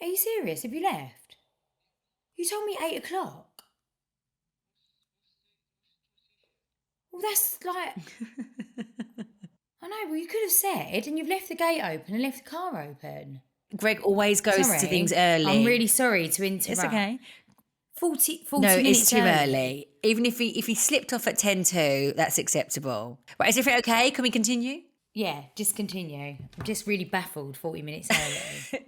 Are you serious? Have you left? You told me 8 o'clock. Well, that's like... I know, well, you could have said, and you've left the gate open and left the car open. Greg always goes Sorry. to things early. I'm really sorry to interrupt. It's okay. 40 No, minutes it's too early. Even if he slipped off at 10:02, that's acceptable. Right, is everything okay? Can we continue? Yeah, just continue. I'm just really baffled 40 minutes early.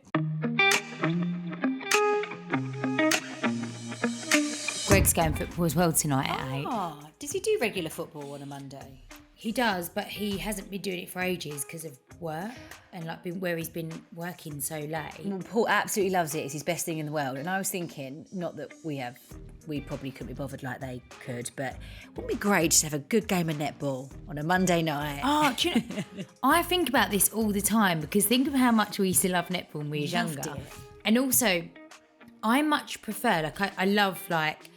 Greg's going football as well tonight at 8. Oh, does he do regular football on a Monday? He does, but he hasn't been doing it for ages because of work and like where he's been working so late. Well, Paul absolutely loves it. It's his best thing in the world. And I was thinking, not that we probably couldn't be bothered like they could, but wouldn't it be great just to have a good game of netball on a Monday night? Oh, do you know, I think about this all the time because think of how much we used to love netball when we were younger. It. And also, I much prefer, like I love like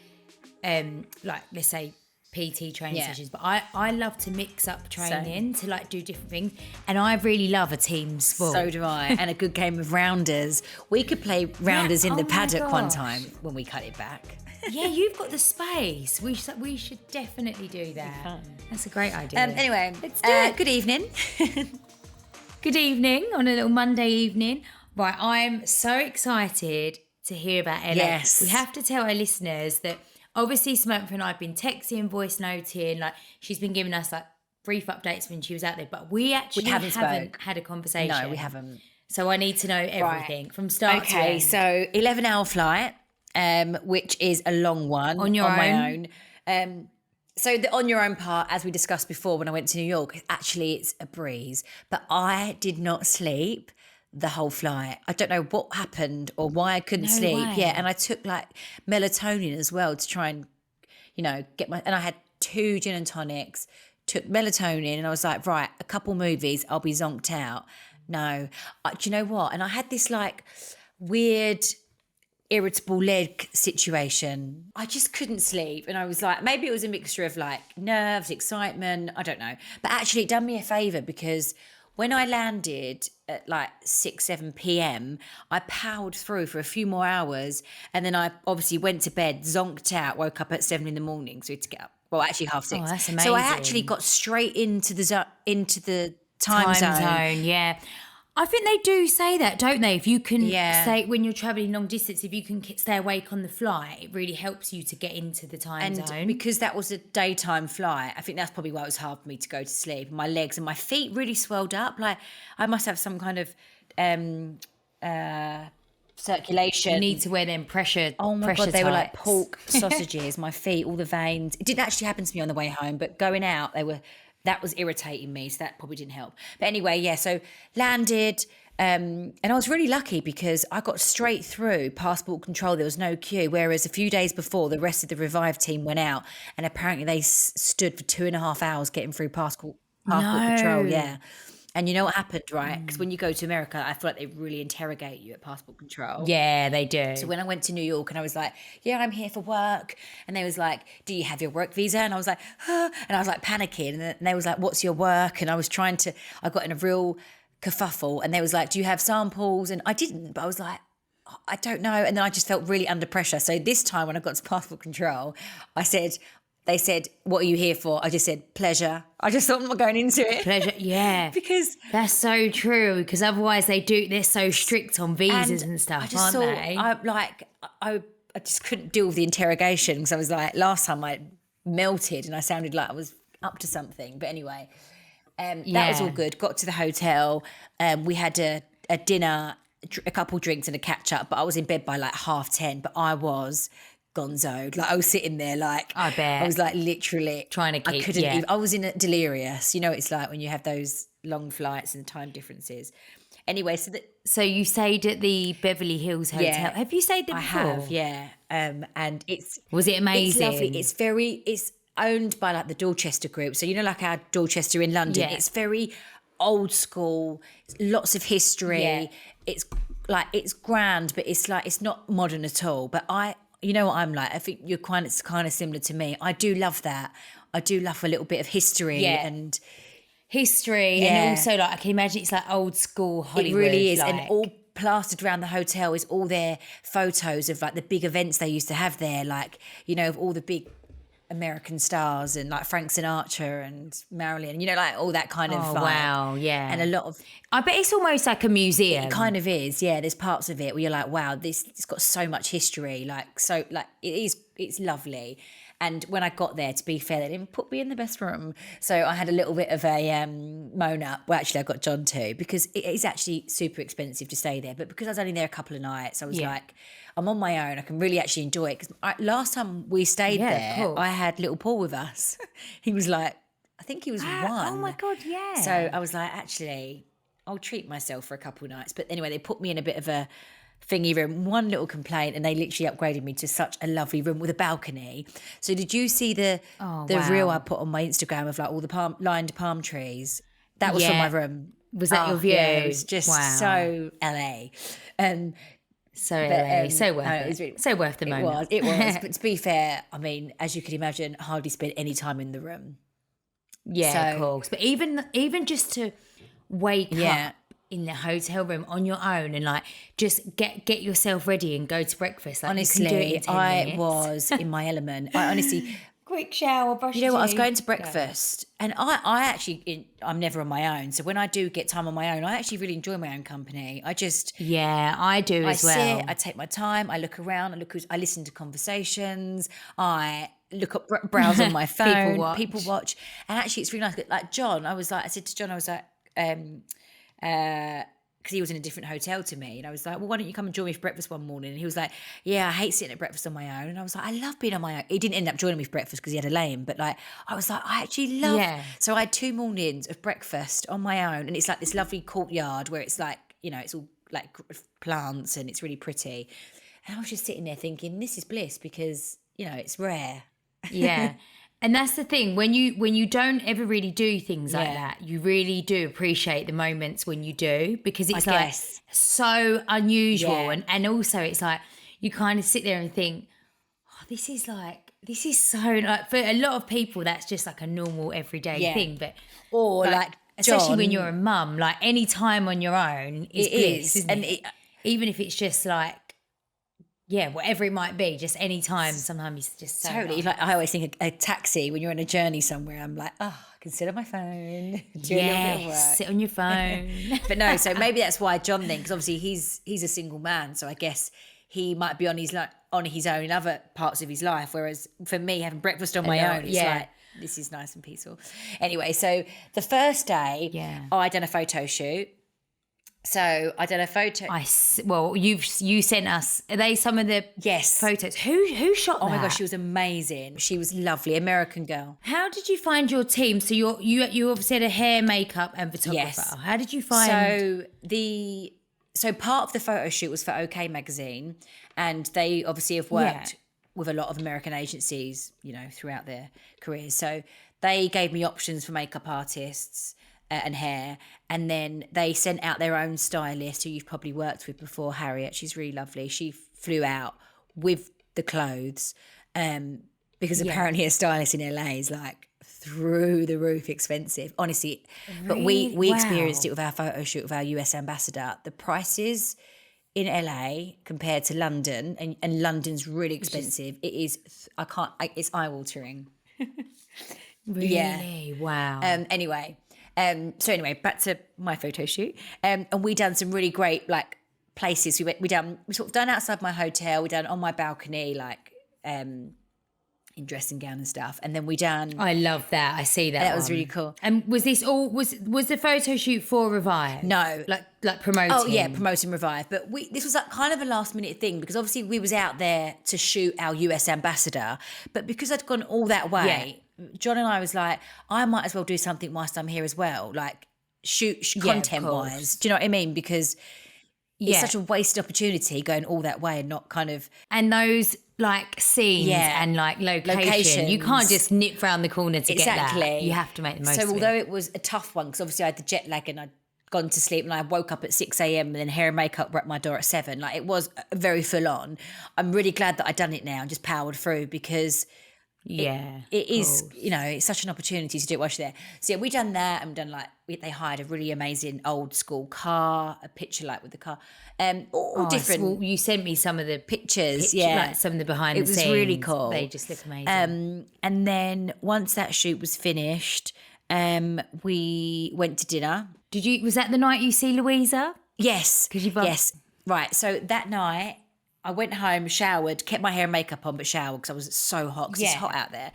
let's say PT training sessions, but I love to mix up training to like do different things, and I really love a team sport. So do I. And a good game of rounders. We could play rounders in the paddock one time when we cut it back. Yeah, you've got the space. We should definitely do that. That's a great idea. Anyway, let's do it. Good evening. Good evening on a little Monday evening. Right, I'm so excited to hear about Ellis. Yes. We have to tell our listeners that obviously Samantha and I have been texting, voice noting, like she's been giving us like brief updates when she was out there, but we actually haven't had a conversation. No, we haven't. So I need to know everything from start to end. So 11-hour flight, which is a long one on my own. So the on your own part, as we discussed before when I went to New York, actually it's a breeze. But I did not sleep the whole flight. I don't know what happened or why I couldn't sleep. Way. Yeah, and I took like melatonin as well to try and, get my... And I had 2 gin and tonics, took melatonin, and I was like, right, a couple movies, I'll be zonked out. No. Do you know what? And I had this like weird... irritable leg situation. I just couldn't sleep, and I was like, maybe it was a mixture of like nerves, excitement, I don't know, but actually it done me a favor because when I landed at like 6-7 p.m, I powered through for a few more hours, and then I obviously went to bed, zonked out, woke up at 7 in the morning, so we had to get up, well actually 6:30. Oh, that's amazing. So I actually got straight into the time zone. Yeah, I think they do say that, don't they? If you can stay, when you're travelling long distance, if you can stay awake on the flight, it really helps you to get into the time zone. And because that was a daytime flight, I think that's probably why it was hard for me to go to sleep. My legs and my feet really swelled up. Like I must have some kind of circulation. You need to wear them pressure. Oh my pressure God, they were like tights. pork sausages. My feet, all the veins. It didn't actually happen to me on the way home, but going out, that was irritating me, so that probably didn't help. But anyway, yeah, so landed, and I was really lucky because I got straight through passport control. There was no queue, whereas a few days before, the rest of the Revive team went out, and apparently they stood for 2.5 hours getting through passport control, yeah. And you know what happened, right? Because when you go to America, I feel like they really interrogate you at passport control. Yeah, they do. So when I went to New York and I was like, yeah, I'm here for work. And they was like, do you have your work visa? And I was like, huh. And I was like panicking. And then they was like, what's your work? And I got in a real kerfuffle. And they was like, do you have samples? And I didn't, but I was like, I don't know. And then I just felt really under pressure. So this time when I got to passport control, they said, what are you here for? I just said, pleasure. I just thought I'm not going into it. Pleasure, yeah. Because that's so true. Because otherwise they're so strict on visas and stuff, aren't they? I just couldn't deal with the interrogation because I was like, last time I melted and I sounded like I was up to something. But anyway, that was all good. Got to the hotel. We had a dinner, a couple drinks and a catch up. But I was in bed by like 10:30. But I was gonzoed. Like I was sitting there like, I bet. I was like literally trying to keep, I couldn't even, I was in a delirious. You know what it's like when you have those long flights and time differences. Anyway, so you stayed at the Beverly Hills Hotel. Yeah, have you stayed there before? I have, yeah. And was it amazing? It's lovely. It's owned by like the Dorchester Group. So, you know, like our Dorchester in London, it's very old school, lots of history. Yeah. It's grand, but it's like, it's not modern at all. But you know what I'm like? I think you're kind of similar to me. I do love that. I do love a little bit of history and also like I can imagine it's like old school Hollywood. It really is, like. and all plastered around the hotel is all their photos of like the big events they used to have there, like, you know, of all the big American stars and like Frank Sinatra and Marilyn, you know, like all that kind of Oh, vibe. wow, yeah. And a lot of, I bet it's almost like a museum. it kind of is, yeah. There's parts of it where you're like, wow, it's got so much history, like, so, like, it's lovely. And when I got there, to be fair, they didn't put me in the best room, so I had a little bit of a moan up. Well, actually, I got John too, because it is actually super expensive to stay there. But because I was only there a couple of nights, I was like, I'm on my own. I can really actually enjoy it. Because last time we stayed there, I had little Paul with us. He was like, I think he was 1. Oh my God, yeah. So I was like, actually, I'll treat myself for a couple of nights. But anyway, they put me in a bit of a thingy room. One little complaint, and they literally upgraded me to such a lovely room with a balcony. So did you see the reel I put on my Instagram of like all the lined palm trees? That was from my room. Was that your view? Yeah, it was just so LA. So LA, so worth it. Really, so worth the moment. It was. But to be fair, I mean, as you can imagine, hardly spent any time in the room. Yeah, of course. But even just to wake up in the hotel room on your own and like just get yourself ready and go to breakfast. Like, honestly, you can do it in 10 minutes. Was in my element. I honestly, quick shower, brush. You know what? I was going to breakfast, and I actually, I'm never on my own. So when I do get time on my own, I actually really enjoy my own company. I just, I do as well. I sit, I take my time, I look around, I listen to conversations, I look up, browse on my phone, people watch, and actually it's really nice. Like John, I said to John, I was like, because he was in a different hotel to me, and I was like, well, why don't you come and join me for breakfast one morning? And he was like, yeah, I hate sitting at breakfast on my own. And I was like, I love being on my own. He didn't end up joining me for breakfast because he had a lame, but like, I was like, I actually love. So I had 2 mornings of breakfast on my own, and it's like this lovely courtyard where it's like, you know, it's all like plants and it's really pretty. And I was just sitting there thinking, this is bliss, because, you know, it's rare. Yeah. And that's the thing, when you don't ever really do things like that, you really do appreciate the moments when you do, because it's like so unusual. And also it's like you kind of sit there and think, oh, this is so, like, for a lot of people that's just like a normal everyday thing, but like especially John, when you're a mum, like any time on your own is bliss, isn't it? Even if it's just like, whatever it might be, just any time. Sometimes it's just so totally. Like, I always think a taxi when you're on a journey somewhere. I'm like, I can sit on my phone, do a little bit of work. Sit on your phone. But no, so maybe that's why John then, because obviously he's a single man, so I guess he might be on his own in other parts of his life. Whereas for me, having breakfast on my own, it's like, this is nice and peaceful. Anyway, so the first day, I done a photo shoot. So I done a photo. You sent us. Are they some of the photos? Who shot that? Oh my gosh, she was amazing. She was lovely, American girl. How did you find your team? So you obviously had a hair, makeup, and photographer. Yes. How did you find? So part of the photo shoot was for OK Magazine, and they obviously have worked with a lot of American agencies, you know, throughout their careers. So they gave me options for makeup artists and hair, and then they sent out their own stylist who you've probably worked with before, Harriet. She's really lovely. She flew out with the clothes because apparently a stylist in LA is like through the roof expensive, honestly. Really? But we experienced it with our photo shoot with our US ambassador. The prices in LA compared to London, and London's really expensive. It's eye-watering. Really? Yeah. Wow. Anyway, back to my photo shoot. And we done some really great like places. We sort of done outside my hotel. We done on my balcony, like in dressing gown and stuff. And then we done. I love that. I see that. That was really cool. And was this all? Was the photo shoot for Revive? No, like promoting. Oh yeah, promoting Revive. But this was like kind of a last minute thing, because obviously we was out there to shoot our US ambassador, but because I'd gone all that way. John and I was like, I might as well do something whilst I'm here as well, like shoot content wise. Do you know what I mean? Because it's such a wasted opportunity going all that way and not kind of. And those like scenes and like locations, you can't just nip round the corner to get that. You have to make the most of it. So although it was a tough one, because obviously I had the jet lag and I'd gone to sleep and I woke up at 6 a.m. and then hair and makeup were at my door at 7. Like, it was very full on. I'm really glad that I'd done it now and just powered through, because Yeah. It is, you know, it's such an opportunity to do it while you're there. So yeah, we done that, and done like they hired a really amazing old school car, a picture like with the car, all different well, you sent me some of the pictures. like some of the behind the scenes. It was really cool. They just look amazing. And then once that shoot was finished, we went to dinner. Was that the night you see Luisa? Yes. Yes. Right. So that night I went home, showered, kept my hair and makeup on, but showered because I was so hot because it's hot out there.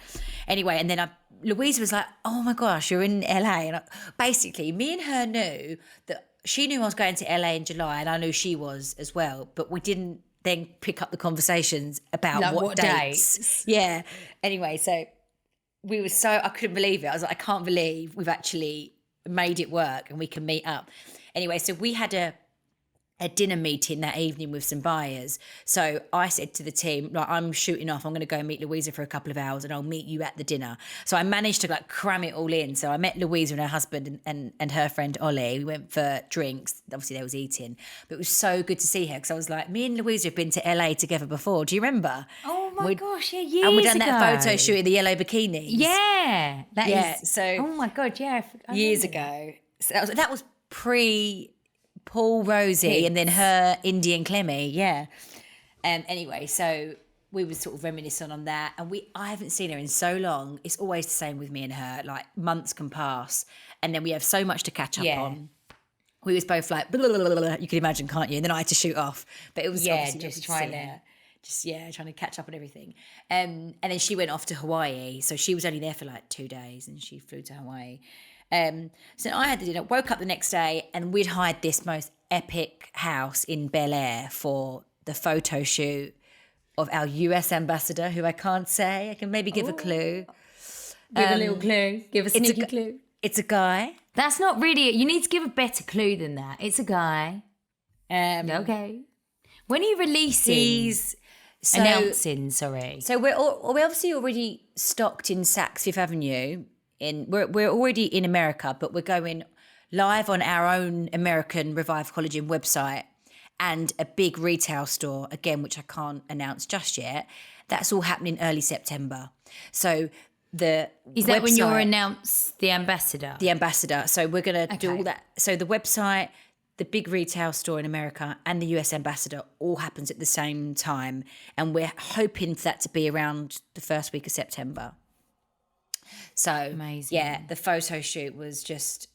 Anyway, and then Louisa was like, oh my gosh, you're in LA. And basically, me and her knew that she knew I was going to LA in July, and I knew she was as well, but we didn't then pick up the conversations about like what dates. Yeah. Anyway, so we were I couldn't believe it. I was like, I can't believe we've actually made it work and we can meet up. Anyway, so we had a dinner meeting that evening with some buyers. So I said to the team, like, I'm shooting off. I'm going to go meet Louisa for a couple of hours and I'll meet you at the dinner. So I managed to like cram it all in. So I met Louisa and her husband and her friend Ollie. We went for drinks. Obviously they was eating, but it was so good to see her because I was like, me and Louisa have been to LA together before. Do you remember? Oh my gosh, yeah, years ago. And we done that photo shoot in the yellow bikinis. Yeah. So oh my God, yeah. Years ago. So that was pre Paul Rosie and then her Indian Clemmy, yeah. Anyway, so we were sort of reminiscing on that, and I haven't seen her in so long. It's always the same with me and her. Like months can pass, and then we have so much to catch up on. We was both like, blah, blah, blah, blah, you can imagine, can't you? And then I had to shoot off, but it was just trying to catch up on everything. And then she went off to Hawaii, so she was only there for like 2 days, and she flew to Hawaii. So I had the dinner, woke up the next day, and we'd hired this most epic house in Bel Air for the photo shoot of our US ambassador, who I can't say. I can maybe give a clue. Give a little clue. Give a sneaky clue. It's a guy. That's not really. You need to give a better clue than that. It's a guy. Okay. When are you releasing? Announcing. Sorry. So we're obviously already stocked in Saks Fifth Avenue. We're already in America, but we're going live on our own American Revive Collagen website and a big retail store, again, which I can't announce just yet. That's all happening early September. So Is that when you'll announce the ambassador? The ambassador. So we're going to do all that. So the website, the big retail store in America, and the US ambassador all happens at the same time. And we're hoping for that to be around the first week of September. So, amazing. Yeah, the photo shoot was just,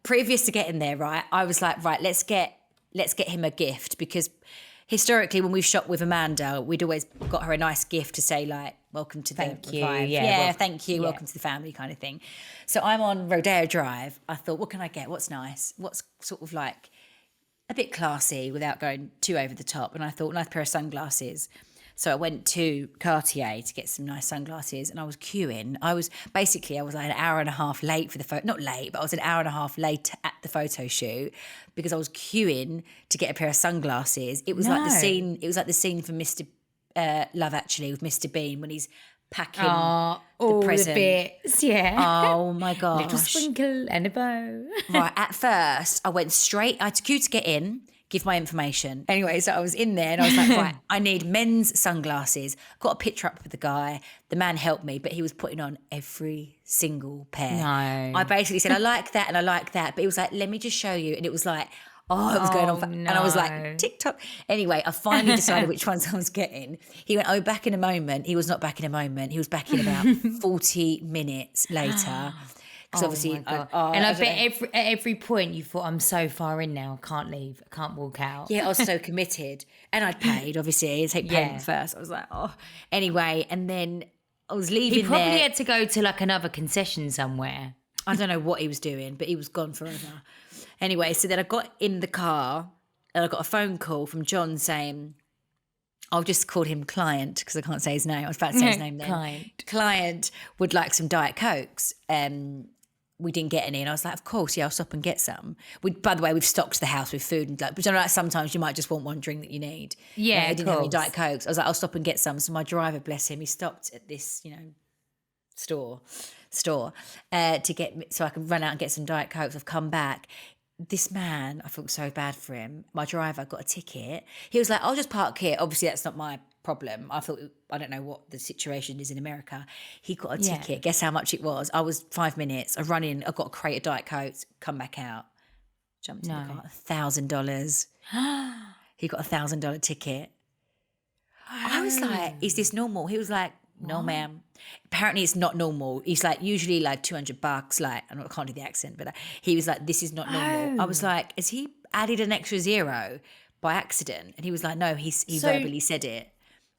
previous to getting there, right, I was like, right, let's get him a gift, because historically when we've shot with Amanda, we'd always got her a nice gift to say like, welcome to thank you. Revive. Yeah, thank you, welcome to the family kind of thing. So I'm on Rodeo Drive. I thought, what can I get? What's nice? What's sort of like a bit classy without going too over the top? And I thought, nice pair of sunglasses. So I went to Cartier to get some nice sunglasses, and I was queuing. I was like an hour and a half late for the photo. Not late, but I was an hour and a half late at the photo shoot because I was queuing to get a pair of sunglasses. It was like the scene. It was like the scene from Mr. Love Actually with Mr. Bean when he's packing the present. The bits, yeah. Oh my gosh. Little sprinkle and a bow. Right, at first I went straight. I had to queue to get in. Give my information. Anyway, so I was in there and I was like, right, I need men's sunglasses. Got a picture up with the guy. The man helped me, but he was putting on every single pair. No. I basically said, I like that and I like that. But he was like, let me just show you. And it was like, it was going on. And I was like, TikTok. Anyway, I finally decided which ones I was getting. He went, back in a moment. He was not back in a moment. He was back in about 40 minutes later. Because obviously, and I bet at every point you thought, I'm so far in now, I can't leave, I can't walk out. Yeah, I was so committed. And I'd paid, obviously. I'd take payment first. I was like, Anyway, and then I was leaving He probably had to go to like another concession somewhere. I don't know what he was doing, but he was gone forever. Anyway, so then I got in the car and I got a phone call from John saying, I'll just call him Client because I can't say his name. I was about to say his name then. Client would like some Diet Cokes. We didn't get any, and I was like, of course, I'll stop and get some. By the way, we've stocked the house with food, and but you know, like sometimes you might just want one drink that you need. Yeah, I didn't have any Diet Cokes. I was like, I'll stop and get some. So my driver, bless him, he stopped at this, store to get, so I could run out and get some Diet Cokes. I've come back. this man, I felt so bad for him. My driver got a ticket. He was like, I'll just park here. Obviously, that's not my problem. I don't know what the situation is in America. He got a ticket. Guess how much it was? I was 5 minutes. I run in. I got a crate of Diet Cokes. Come back out. Jumped in the car. $1,000. He got $1,000 ticket. I was like, is this normal? He was like, no, ma'am. Apparently it's not normal. He's like, usually like $200. Like, I can't do the accent, but he was like, this is not normal. I was like, has he added an extra zero by accident? And he was like, no, he verbally said it.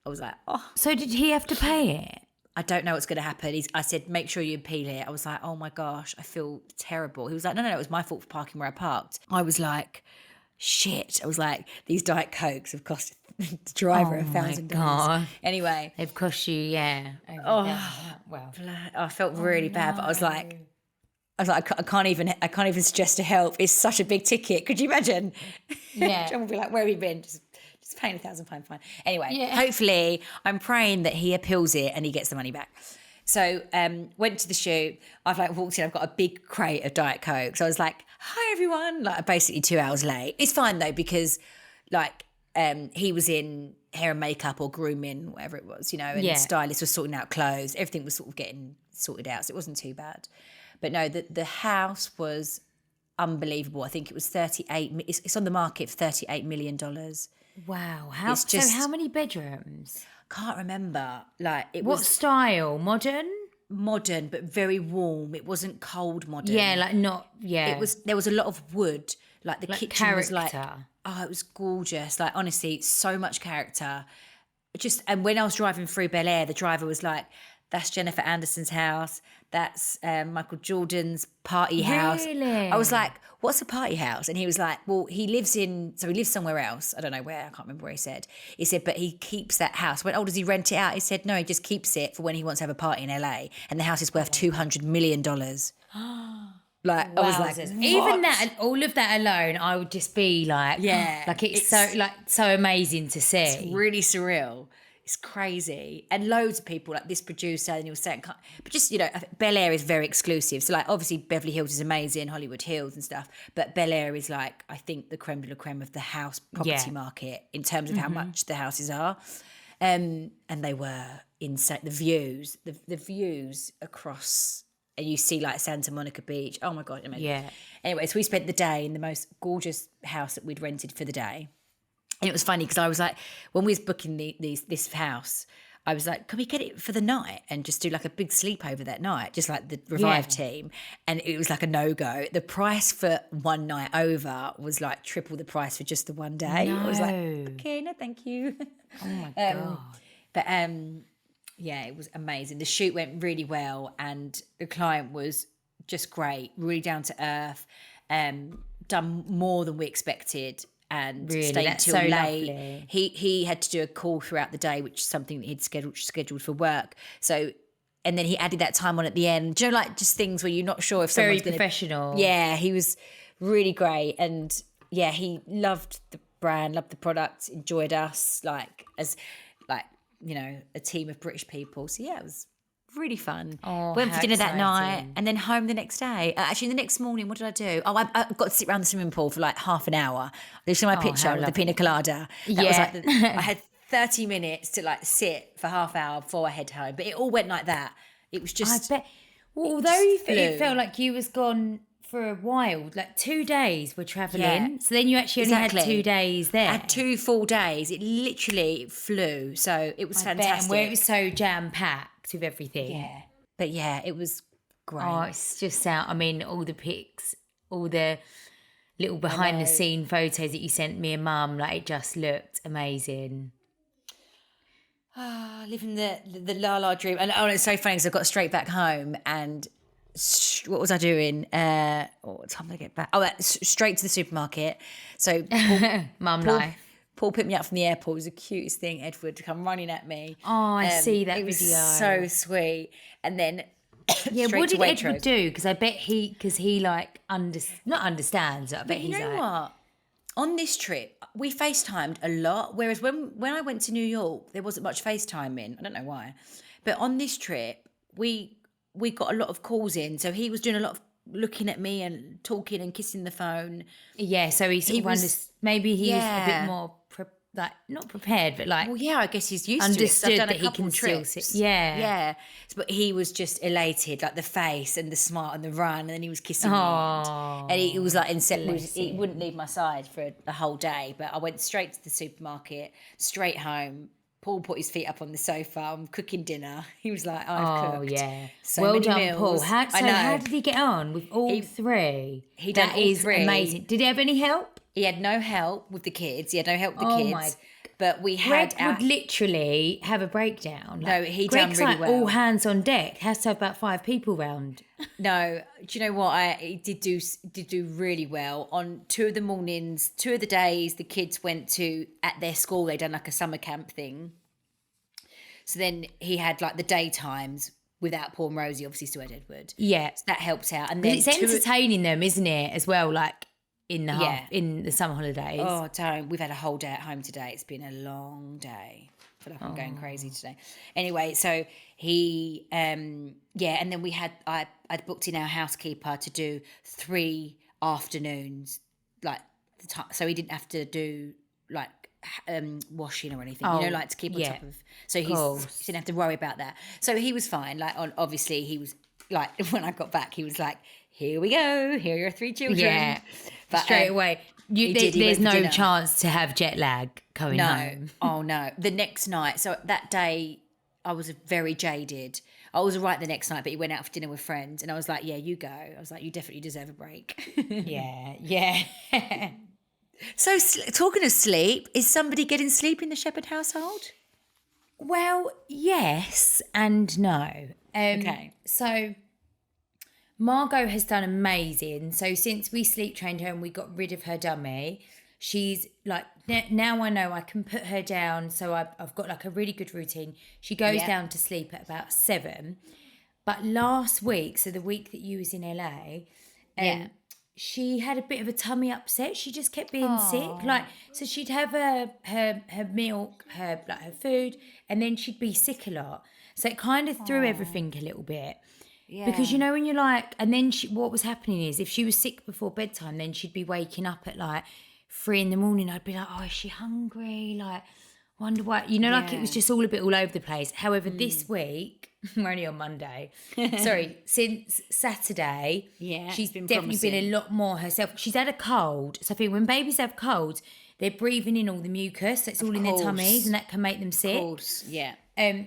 I was like, oh. So did he have to pay it? I don't know what's going to happen. I said, make sure you appeal it. I was like, oh my gosh, I feel terrible. He was like, no, it was my fault for parking where I parked. I was like, shit. I was like, these Diet Cokes have cost the driver $1,000. Anyway. They've cost you, Well, I felt really bad, but I was like, I can't even suggest to help. It's such a big ticket. Could you imagine? Yeah. John would be like, where have you been? Just paying £1,000 fine. Anyway, hopefully I'm praying that he appeals it and he gets the money back. So went to the shoot. I've like walked in. I've got a big crate of Diet Coke. So I was like, hi, everyone. Like basically 2 hours late. It's fine though because like he was in hair and makeup or grooming, whatever it was, and the stylist was sorting out clothes. Everything was sort of getting sorted out. So it wasn't too bad. But no, the house was unbelievable. I think it was it's on the market for $38 million. Wow. So how many bedrooms? Can't remember. Like what style? Modern? Modern, but very warm. It wasn't cold modern. Yeah, like not. Yeah. There was a lot of wood. Like the kitchen character. Was like. Oh, it was gorgeous. Like honestly, so much character. And when I was driving through Bel Air, the driver was like, "That's Jennifer Anderson's house. That's Michael Jordan's party house." Really? I was like, "What's a party house?" And he was like, "Well, he lives somewhere else. I don't know where. I can't remember where he said. He said, but he keeps that house." I went, "Oh, does he rent it out?" He said, "No, he just keeps it for when he wants to have a party in LA. And the house is worth $200 million." Like I was like, what? Even that, and all of that alone, I would just be like, like it's so amazing to see. It's really surreal. It's crazy. And loads of people, like this producer, and he was saying, but just, Bel Air is very exclusive. So like obviously Beverly Hills is amazing, Hollywood Hills and stuff, but Bel Air is like, I think the creme de la creme of the house property market in terms of how much the houses are. And they were insane. The views across, and you see like Santa Monica Beach. Oh my God. Amazing. Yeah. Anyway, so we spent the day in the most gorgeous house that we'd rented for the day. And it was funny because I was like, when we was booking this house, I was like, can we get it for the night and just do like a big sleepover that night, just like the Revive team? And it was like a no-go. The price for one night over was like triple the price for just the one day. No. I was like, okay, no, thank you. Oh my God. But yeah, it was amazing. The shoot went really well and the client was just great, really down to earth, done more than we expected. And really? Stayed That's till so late. Lovely. He had to do a call throughout the day, which is something that he'd scheduled for work. So, and then he added that time on at the end. Do you know, like just things where you're not sure if very someone's professional. Yeah, he was really great, and yeah, he loved the brand, loved the product, enjoyed us as a team of British people. So yeah, it was really fun. Oh, went for dinner exciting. that night and then home the next day. Actually, the next morning, what did I do? Oh, I got to sit around the swimming pool for like half an hour. They showed my picture of the pina colada. That was like I had 30 minutes to like sit for half hour before I head home. But it all went like that. It was just. I bet. Well, although it felt like you was gone for a while, like 2 days we're travelling. Yeah. So then you actually only had 2 days there. I had 2 full days. It literally flew. So it was fantastic. Bet. And where it was so jam-packed with everything. Yeah. But yeah, it was great. Oh, it's just out. I mean, all the pics, all the little behind-the-scene photos that you sent me and Mum, like it just looked amazing. Living the la dream. And it's so funny because I got straight back home and what was I doing? What time did I get back? Straight to the supermarket. So Mum life. Paul picked me up from the airport. It was the cutest thing, Edward, to come running at me. Oh, I see that video. It was so sweet. And then what did Edward do? Because I bet he like not understands. I bet he's like. What? On this trip, we FaceTimed a lot. Whereas when I went to New York, there wasn't much FaceTiming. I don't know why. But on this trip, we got a lot of calls in. So he was doing a lot of looking at me and talking and kissing the phone. Yeah, so he was maybe he was a bit more like not prepared, but like well, yeah, I guess he's used to it. understood I've done that a he couple can still trips. sit. Yeah, yeah, but he was just elated, like the face and the smile and the run, and then he was kissing me, and he was like he wouldn't leave my side for a whole day. But I went straight to the supermarket, straight home. Paul put his feet up on the sofa. I'm cooking dinner. He was like, "I've cooked." Yeah. So well many done, meals. Paul. How did he get on with all three? He done that all is three. Amazing. Did he have any help? He had no help with the kids. He had no help with the Oh kids. my! But we Greg had would literally have a breakdown. No, he Greg's done really like well. all hands on deck. Has to have about 5 people round. No, do you know what? He did do really well on 2 of the mornings. 2 of the days the kids went to at their school. They done like a summer camp thing. So then he had like the daytimes without Paul and Rosie. Obviously, still had Edward. Yeah, so that helps out. And then it's entertaining them, isn't it? As well, like in the summer holidays. Oh, don't. We've had a whole day at home today. It's been a long day. I feel like I'm going crazy today. Anyway, so he, and then I'd booked in our housekeeper to do 3 afternoons, like so he didn't have to do like washing or anything, like to keep on top of. So he didn't have to worry about that. So he was fine. Like obviously he was like when I got back, he was like, "Here we go. Here are your 3 children." Yeah, but straight away. There's no chance to have jet lag coming home. Oh no. The next night, so that day I was very jaded. I was all right the next night, but he went out for dinner with friends and I was like, "Yeah, you go." I was like, "You definitely deserve a break." Yeah. So talking of sleep, is somebody getting sleep in the Shepherd household? Well, yes and no. Okay. So Margot has done amazing. So since we sleep trained her and we got rid of her dummy, she's like, now I know I can put her down. So I've got like a really good routine. She goes down to sleep at about 7. But last week, so the week that you was in LA, she had a bit of a tummy upset. She just kept being sick. Like, so she'd have her milk, her food, and then she'd be sick a lot. So it kind of threw everything a little bit. Yeah. Because, when you're like, and then what was happening is if she was sick before bedtime, then she'd be waking up at like 3 a.m. I'd be like, "Oh, is she hungry? Like, wonder why," like it was just all a bit all over the place. However, this week, we're only on Monday. Sorry, since Saturday, she's definitely been a lot more herself. She's had a cold. So I think when babies have colds, they're breathing in all the mucus. So it's all in their tummies and that can make them sick. Of course, yeah.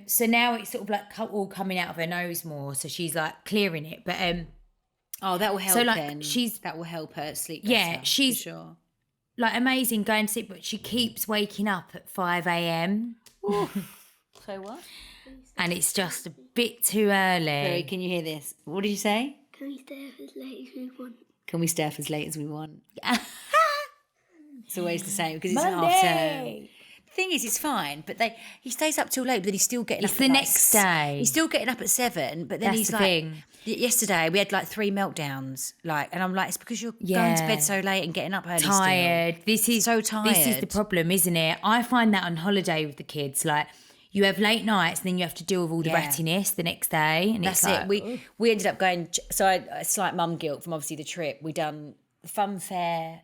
So now it's sort of like all coming out of her nose more. So she's like clearing it. But that will help. So like then. That will help her sleep better. Yeah, she's for sure. Like amazing going to sleep, but she keeps waking up at 5 a.m. So what? And it's just a bit too early. Chloe, can you hear this? What did you say? Can we stay up as late as we want? Can we stay up as late as we want? It's always the same because it's Monday. half term. The thing is, it's fine, but he stays up till late, but he's still getting up. It's the next day. He's still getting up at 7, but then That's he's the like. thing. Yesterday we had like 3 meltdowns, and I'm like, it's because you're going to bed so late and getting up early. Tired. Still. This is so tired. This is the problem, isn't it? I find that on holiday with the kids, like you have late nights, and then you have to deal with all the rattiness the next day, and that's it's like, it. We ended up going. So I had slight mum guilt from obviously the trip. We done the fun fair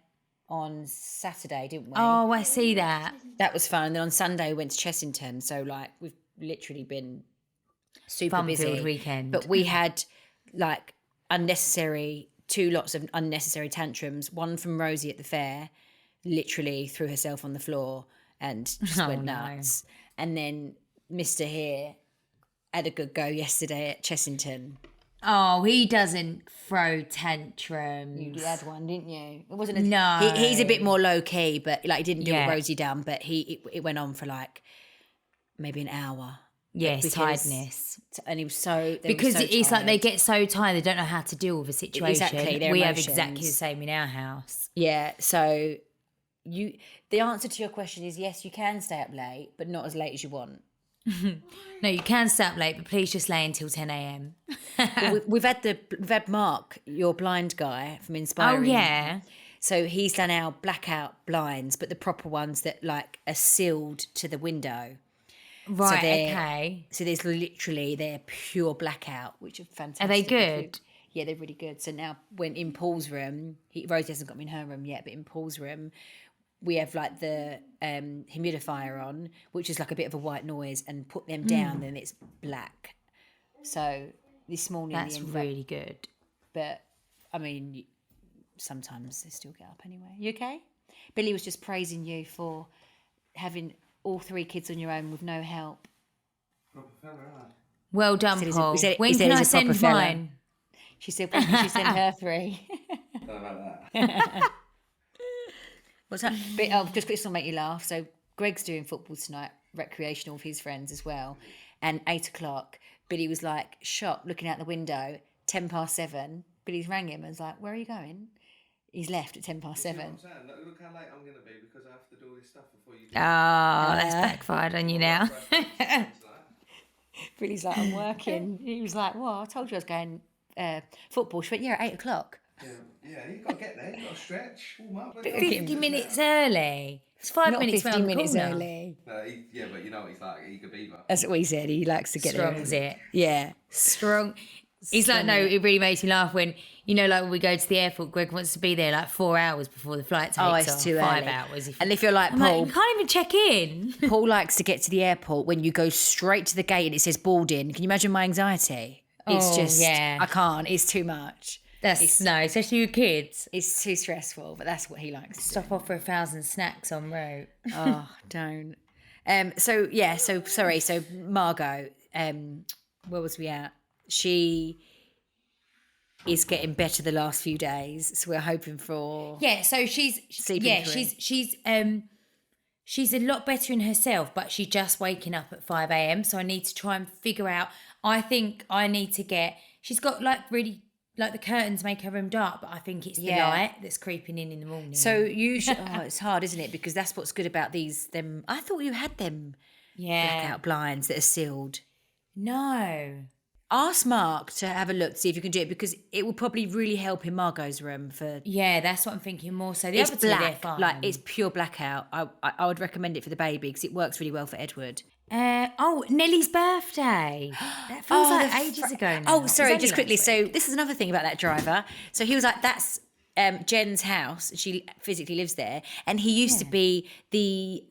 on Saturday, didn't we? Oh, I see that. That was fun. And then on Sunday we went to Chessington. So like we've literally been super busy. Fun-filled weekend. But we had like 2 lots of unnecessary tantrums. One from Rosie at the fair, literally threw herself on the floor and just went nuts. And then Mr. here had a good go yesterday at Chessington. Oh, he doesn't throw tantrums. You had one, didn't you? It wasn't. He's a bit more low key, but like he didn't do Rosie down. But it went on for like maybe an hour. Yes, tiredness. And he was so because so it's tired. like they get so tired they don't know how to deal with a situation. Exactly, we have exactly the same in our house. Yeah, so the answer to your question is yes, you can stay up late, but not as late as you want. No, you can stay up late, but please just lay until 10 a.m. Well, we've had Mark, your blind guy from Inspiring. Oh yeah. So he's done our blackout blinds, but the proper ones that like are sealed to the window. Right. Okay. So they're pure blackout, which are fantastic. Are they good? Yeah, they're really good. So now when in Paul's room, Rosie hasn't got them in her room yet, but in Paul's room, we have like the humidifier on, which is like a bit of a white noise, and put them down, then it's black. So this morning That's really good. But I mean, sometimes they still get up anyway. You okay? Billie was just praising you for having all 3 kids on your own with no help. Proper fella, aren't Well done, Paul. When he said can I he's a proper send fella. mine? She said, when can she send her 3? I? Don't know about that. What's that? But, just this will make you laugh. So Greg's doing football tonight, recreational with his friends as well. And 8:00, Billie was like shocked, looking out the window. 7:10. Billy's rang him and was like, "Where are you going?" He's left at 7:10. You see what I'm saying? Look how late I'm going to be because I have to do all this stuff before you do. That's backfired on you now. Billy's like, "I'm working." He was like, "Well, I told you I was going football." She went, "Yeah, at 8:00. Yeah, you've got to get there. You've got to stretch, warm up. 50 minutes early. It's 5 Not minutes 50 round the minutes corner. early. Yeah, but you know what he's like. He could be like. That's what he said. He likes to get Strong's there. it. Yeah. Strong. He's like, no, it really makes me laugh when, you know, like when we go to the airport, Greg wants to be there like 4 hours before the flight takes off. It's too 5 early. hours. And if you're like I'm Paul, like, you can't even check in. Paul likes to get to the airport when you go straight to the gate and it says boarding. Can you imagine my anxiety? It's just, yeah. I can't. It's too much. No, especially with kids. It's too stressful, but that's what he likes to Stop off for 1,000 snacks en route. Oh, don't. So Margot, where was we at? She is getting better the last few days, so we're hoping for So she's sleeping through. she's a lot better in herself, but she's just waking up at 5 a.m. So I need to try and figure out. I think I need to get. She's got like really. Like the curtains make her room dark, but I think it's the light that's creeping in the morning. So you should. It's hard, isn't it? Because that's what's good about them. I thought you had them blackout blinds that are sealed. No. Ask Mark to have a look, see if you can do it, because it will probably really help in Margot's room for. Yeah, that's what I'm thinking more. So the It's other two, they're black, fine. like it's pure blackout. I would recommend it for the baby because it works really well for Edward. Nelly's birthday. That feels like ages ago now. Oh, sorry, just It was only quickly. last So week. this is another thing about that driver. So he was like, that's Jen's house. She physically lives there. And he used to be the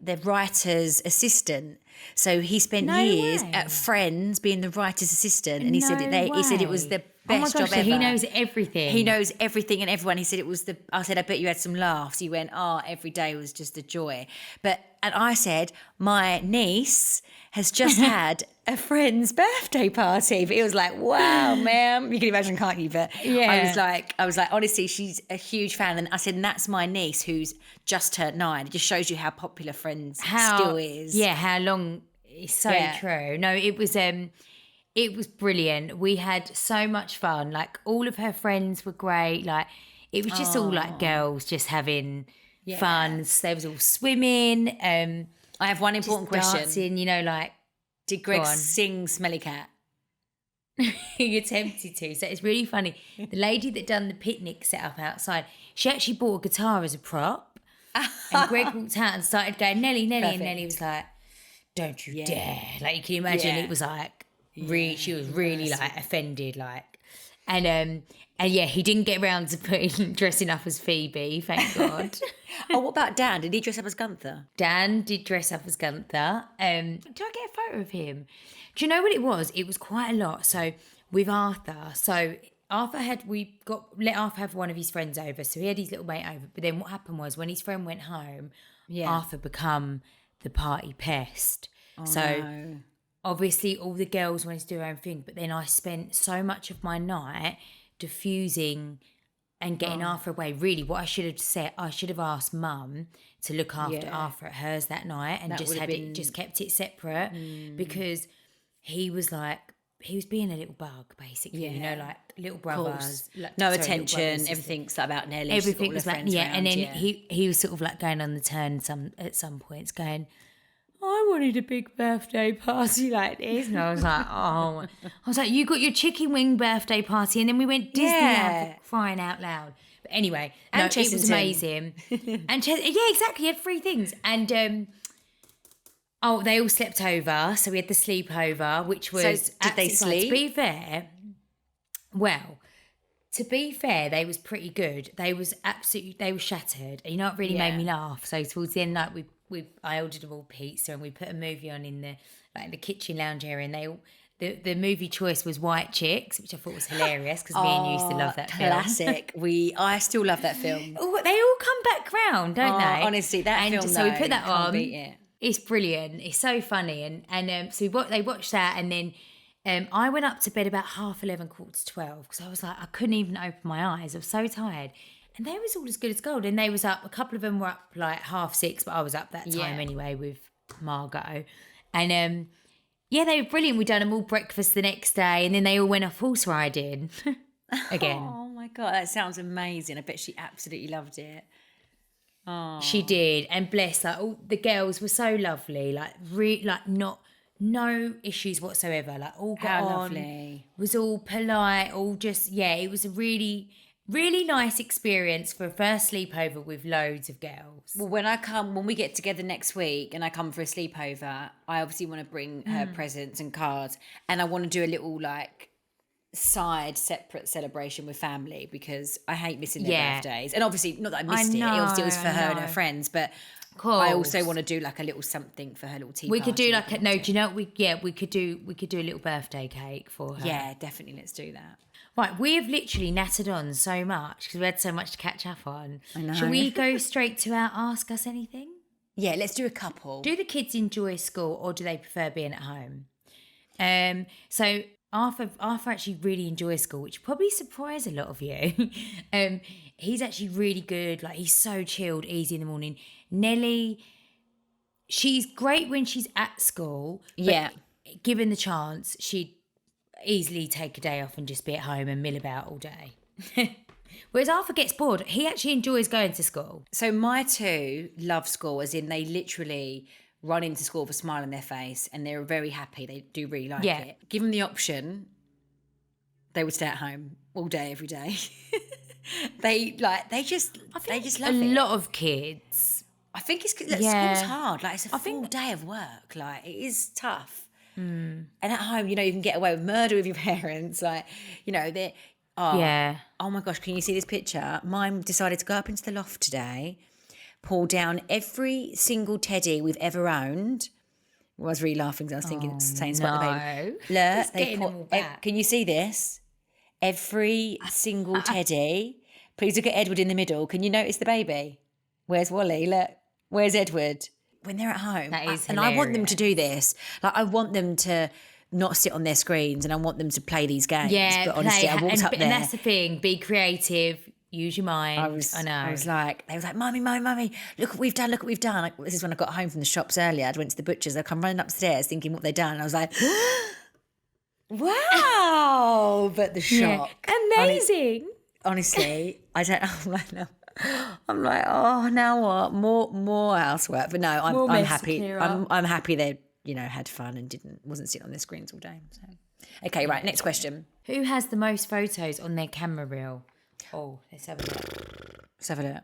the writer's assistant. So he spent years way. at F.R.I.E.N.D.S being the writer's assistant. And he said he said it was the Oh my best gosh, job so ever. he knows everything. He knows everything and everyone. He said I said, I bet you had some laughs. He went, every day was just a joy. And I said, my niece has just had a friend's birthday party. But it was like, wow, ma'am. You can imagine, can't you? But I was like, honestly, she's a huge fan. And I said, and that's my niece who's just turned 9. It just shows you how popular Friends still is. Yeah, how long. It's so true. No, it was brilliant. We had so much fun. Like all of her friends were great. Like it was just all like girls just having fun. So they was all swimming. I have one important question. Dancing, you know, like did Greg sing Smelly Cat? He attempted to. So it's really funny. The lady that done the picnic set up outside, she actually bought a guitar as a prop. And Greg walked out and started going, Nelly, Nelly. Perfect. And Nelly was like, don't you dare. Like you can imagine it was like, she was really like offended, like, and he didn't get around to dressing up as Phoebe, thank God. What about Dan? Did he dress up as Gunther? Dan did dress up as Gunther. Did I get a photo of him? Do you know what it was? It was quite a lot. So with Arthur, we let Arthur have one of his friends over, so he had his little mate over. But then what happened was when his friend went home, Arthur become the party pest. Obviously all the girls wanted to do their own thing, but then I spent so much of my night diffusing and getting Arthur away. Really, what I should have said, I should have asked Mum to look after Arthur at hers that night and just kept it separate because he was being a little bug, basically, you know, like little brothers. No attention, everything's about Nelly. Everything was like, and then he was sort of like going on the turn at some points going, I wanted a big birthday party like this. And I was like, you got your chicken wing birthday party and then we went Disneyland for crying out loud. But anyway, it was amazing. And exactly, he had 3 things. And they all slept over. So we had the sleepover, which was did they sleep? To be fair, Well, to be fair, they was pretty good. They was shattered. You know what really made me laugh? So towards the end, like I ordered them all pizza and we put a movie on in the kitchen lounge area, and the movie choice was White Chicks, which I thought was hilarious because me and you used to love that film. Classic. I still love that film. Oh, they all come back round, don't they? Honestly, that film. So we put that on. Beat it. It's brilliant. It's so funny, and so they watched that, and then I went up to bed about 11:30, 11:45, because I was like, I couldn't even open my eyes. I was so tired. And they was all as good as gold. And they was up, a couple of them were up like 6:30, but I was up that time anyway with Margot. And they were brilliant. We done them all breakfast the next day, and then they all went off horse riding again. Oh my God, that sounds amazing. I bet she absolutely loved it. Oh. She did. And bless, like, all the girls were so lovely, like no issues whatsoever. Like, all got on. Lovely. Was all polite, all just, it was a really, really nice experience for a first sleepover with loads of girls. Well, when we get together next week and I come for a sleepover, I obviously want to bring her presents and cards, and I want to do a little like side separate celebration with family because I hate missing their birthdays. And obviously, not that I missed it, obviously it was for her and her friends, but I also want to do like a little something for her little tea We party. could do like do you know what we could do a little birthday cake for her. Yeah, definitely, let's do that. Right, we have literally nattered on so much because we had so much to catch up on. I know. Shall we go straight to our Ask Us Anything? Yeah, let's do a couple. Do the kids enjoy school or do they prefer being at home? So Arthur actually really enjoys school, which probably surprised a lot of you. He's actually really good. Like, he's so chilled, easy in the morning. Nelly, she's great when she's at school. But given the chance, she'd easily take a day off and just be at home and mill about all day. Whereas Arthur gets bored. He actually enjoys going to school. So my two love school, as in they literally run into school with a smile on their face and they're very happy. They do really like it. Given the option, they would stay at home all day, every day. they just love it. A lot of kids. I think it's school's hard. Like, it's a full day of work. Like, it is tough. And at home, you can get away with murder with your parents. Like, they're oh my gosh, can you see this picture? Mine decided to go up into the loft today, pull down every single teddy we've ever owned. I was really laughing because I was thinking, saying about the baby. Look, can you see this? Every single teddy. Please look at Edward in the middle. Can you notice the baby? Where's Wally? Look, where's Edward? When they're at home. That is and I want them to do this. Like, I want them to not sit on their screens and I want them to play these games. Yeah, but honestly, I walked up there. And that's the thing. Be creative. Use your mind. I know. They was like, Mummy, look what we've done. Like, this is when I got home from the shops earlier. I went to the butcher's. I come running upstairs thinking what they'd done. And I was like, wow. But the shock. Yeah. Amazing. Honestly, I don't know. I'm like, oh, now what? More housework. But no, I'm happy. I'm happy they, had fun and wasn't sitting on their screens all day. So. Okay, right. Next question. Who has the most photos on their camera reel? Oh, let's have a look.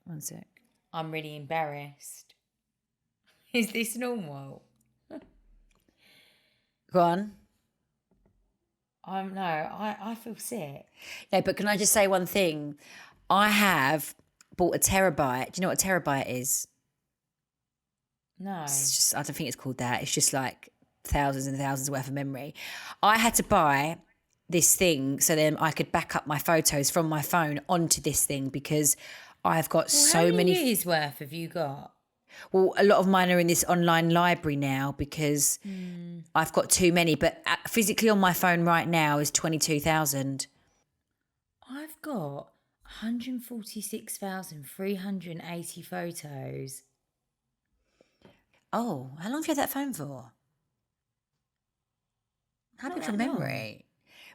One sec. I'm really embarrassed. Is this normal? Go on. I feel sick. No, but can I just say one thing? I have bought a terabyte. Do you know what a terabyte is? No. It's just, I don't think it's called that. It's just like thousands and thousands worth of memory. I had to buy this thing so then I could back up my photos from my phone onto this thing because I've got so many. How many years worth have you got? Well, a lot of mine are in this online library now because I've got too many. But physically on my phone right now is 22,000. I've got 146,380 photos. Oh, how long have you had that phone for? How big's your memory?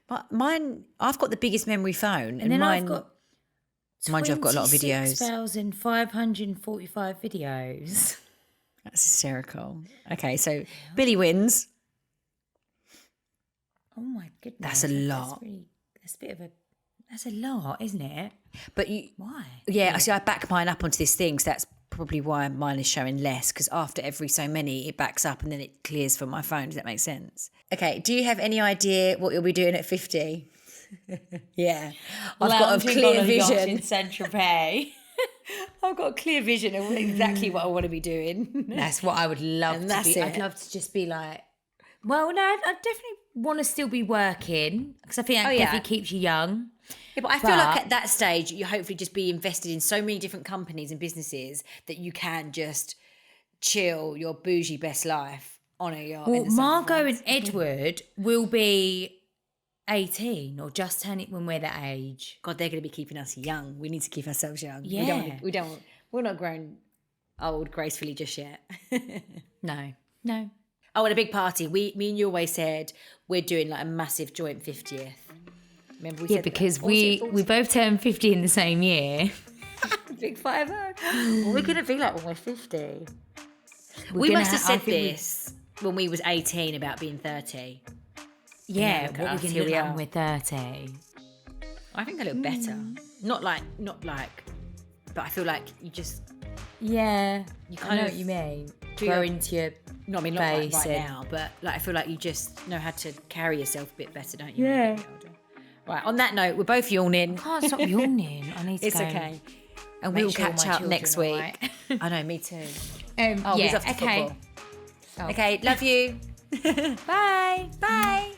But mine, I've got the biggest memory phone. And then mine, I've got mind you, I've got a lot of videos. 26,545 videos. That's hysterical. Okay, so Billie wins. Oh my goodness. That's a lot. That's a lot, isn't it? But why? Yeah, see, I back mine up onto this thing, so that's probably why mine is showing less, because after every so many, it backs up and then it clears from my phone. Does that make sense? Okay, do you have any idea what you'll be doing at 50? Yeah. I've got a Lounging clear on a yacht vision. in Saint-Tropez. I've got a clear vision of exactly what I want to be doing. That's what I would love And to that's be. it. I'd love to just be like, well, no, I definitely want to still be working because I think that definitely keeps you young. Yeah, but I feel like at that stage, you hopefully just be invested in so many different companies and businesses that you can just chill your bougie best life on a yacht. Well, in the south of Margot France. and Edward will be 18 or just turn it when we're that age. God, they're going to be keeping us young. We need to keep ourselves young. Yeah. We're not grown old gracefully just yet. No. Oh, and a big party. Me and you always said we're doing like a massive joint 50th. Remember we said because that? we both turned 50 in the same year. Big 50. What we're going to be like when we're 50? We gonna must have ha- I said think we- this when we was 18 about being 30. Yeah, look at what us, we're here going to we look are. when we're 30. I think I look better. Not like, but I feel like you just, Yeah, You I kind know of what you mean. do Grow your- into your not right face and- now, but like I feel like you just know how to carry yourself a bit better, don't you? when Yeah. you get older? Right, on that note, we're both yawning. Can't stop yawning. I need to It's go. okay. And make we'll sure catch my up next children week. are right. I know, me too. Oh, He's yeah, off to okay. football. Okay, love you. Bye. Bye.